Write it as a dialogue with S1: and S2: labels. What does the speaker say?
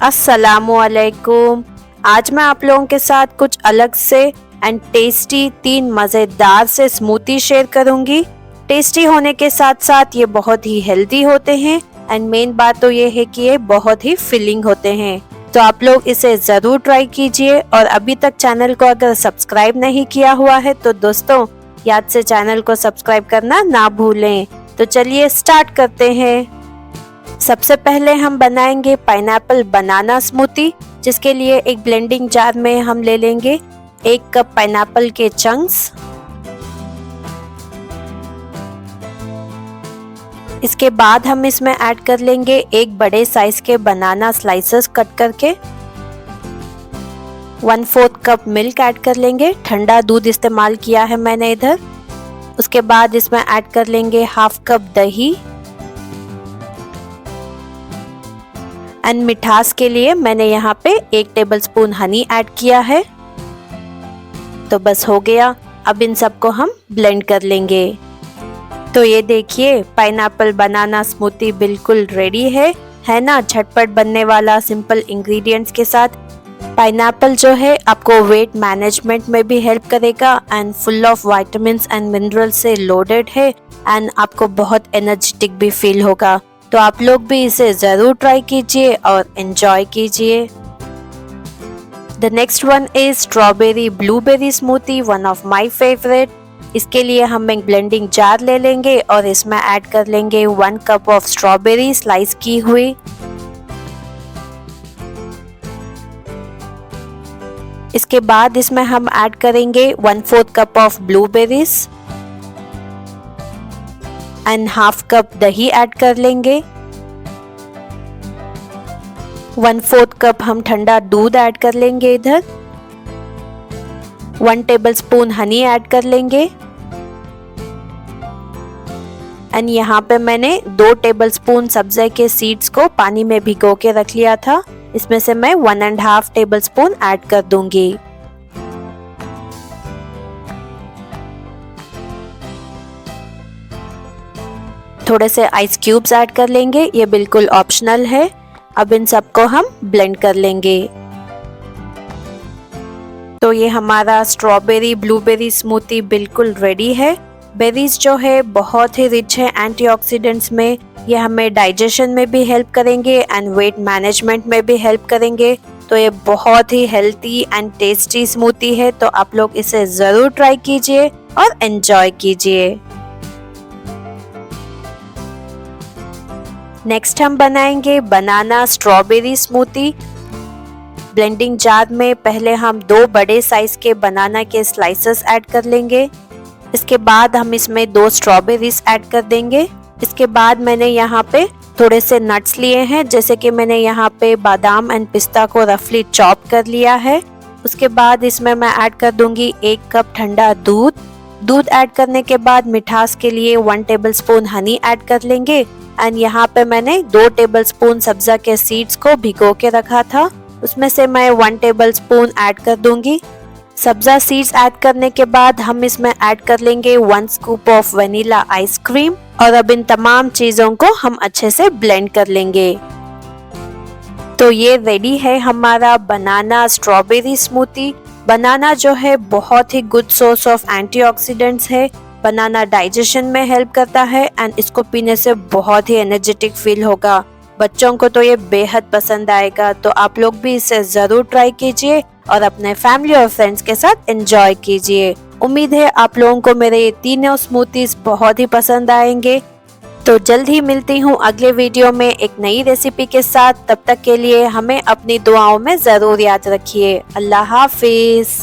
S1: अस्सलामुअलैकुम। आज मैं आप लोगों के साथ कुछ अलग से एंड टेस्टी 3 मज़ेदार से स्मूथी शेयर करूंगी। टेस्टी होने के साथ साथ ये बहुत ही हेल्दी होते हैं एंड मेन बात तो ये है कि ये बहुत ही फिलिंग होते हैं। तो आप लोग इसे ज़रूर ट्राई कीजिए और अभी तक चैनल को अगर सब्सक्राइब नहीं किया हुआ है तो दोस्तों याद से चैनल को सब्सक्राइब करना ना भूलें। तो चलिए स्टार्ट करते हैं। सबसे पहले हम बनाएंगे पाइनएप्पल बनाना स्मूथी, जिसके लिए एक ब्लेंडिंग जार में हम ले लेंगे 1 कप पाइनएप्पल के चंक्स। इसके बाद हम इसमें ऐड कर लेंगे एक बड़े साइज के बनाना स्लाइसेस कट करके। 1/4 कप मिल्क ऐड कर लेंगे, ठंडा दूध इस्तेमाल किया है मैंने इधर। उसके बाद इसमें ऐड कर लेंगे 1/2 कप दही एंड मिठास के लिए मैंने यहाँ पे 1 टेबलस्पून हनी ऐड किया है। तो बस हो गया, अब इन सबको हम ब्लेंड कर लेंगे। तो ये देखिए पाइनएप्पल बनाना स्मूथी बिल्कुल रेडी है ना, झटपट बनने वाला सिंपल इंग्रेडिएंट्स के साथ। पाइनएप्पल जो है आपको वेट मैनेजमेंट में भी हेल्प करेगा and full of vitamins and minerals से लोडेड है एंड आपको बहुत एनर्जेटिक भी फील होगा। तो आप लोग भी इसे जरूर ट्राई कीजिए और एंजॉय कीजिए। The next one is strawberry blueberry smoothie, one of my favourite. इसके लिए हम एक ब्लेंडिंग जार ले लेंगे और इसमें ऐड कर लेंगे 1 कप ऑफ स्ट्रॉबेरी स्लाइस की हुई। इसके बाद इसमें हम ऐड करेंगे 1/4 cup of blueberries and 1/2 cup दही ऐड कर लेंगे। 1/4 कप हम ठंडा दूध ऐड कर लेंगे इधर। 1 टेबलस्पून हनी ऐड कर लेंगे एंड यहाँ पे मैंने 2 टेबलस्पून सब्ज़े के सीड्स को पानी में भिगो के रख लिया था। इसमें से मैं 1.5 टेबलस्पून ऐड कर दूंगी। थोड़े से आइस क्यूब्स ऐड कर लेंगे, ये बिल्कुल ऑप्शनल है। अब इन सबको हम ब्लेंड कर लेंगे। तो ये हमारा स्ट्रॉबेरी ब्लूबेरी स्मूथी बिल्कुल रेडी है। बेरीज जो है बहुत ही रिच है एंटीऑक्सीडेंट्स में, ये हमें डाइजेशन में भी हेल्प करेंगे एंड वेट मैनेजमेंट में भी हेल्प करेंगे। तो ये बहुत ही हेल्थी एंड टेस्टी स्मूथी है, तो आप लोग इसे ज़रूर ट्राई कीजिए और एंजॉय कीजिए। नेक्स्ट हम बनाएंगे banana strawberry smoothie. Blending jar में पहले हम 2 बड़े साइज के बनाना के स्लाइसेस ऐड कर लेंगे। इसके बाद हम इसमें 2 स्ट्रॉबेरीज ऐड कर देंगे। इसके बाद मैंने यहाँ पे थोड़े से नट्स लिए हैं, जैसे कि मैंने यहाँ पे बादाम एंड पिस्ता को रफली चॉप कर लिया है। उसके बाद इसमें मैं ऐड कर दूंगी 1 कप ठंडा दूध ऐड करने के बाद मिठास के लिए 1 टेबलस्पून हनी ऐड कर लेंगे एंड यहाँ पे मैंने 2 टेबलस्पून सब्जा के सीड्स को भिगो के रखा था, उसमें से मैं 1 टेबलस्पून ऐड कर दूंगी। सब्जा सीड्स ऐड करने के बाद हम इसमें ऐड कर लेंगे 1 स्कूप ऑफ वनीला आइसक्रीम और अब इन तमाम चीजों को हम अच्छे से ब्लेंड कर लेंगे। तो ये रेडी है हमारा बनाना स्ट्रॉबेरी स्मूथी। बनाना जो है बहुत ही गुड सोर्स ऑफ एंटीऑक्सीडेंट्स है, बनाना डाइजेशन में हेल्प करता है एंड इसको पीने से बहुत ही एनर्जेटिक फील होगा। बच्चों को तो ये बेहद पसंद आएगा, तो आप लोग भी इसे जरूर ट्राई कीजिए और अपने फैमिली और फ्रेंड्स के साथ एंजॉय कीजिए। उम्मीद है आप लोगों को मेरे ये तीनों स्मूथीज बहुत ही पसंद आएंगे। तो जल्द ही मिलती हूँ अगले वीडियो में एक नई रेसिपी के साथ। तब तक के लिए हमें अपनी दुआओं में जरूर याद रखिए। अल्लाह हाफिज।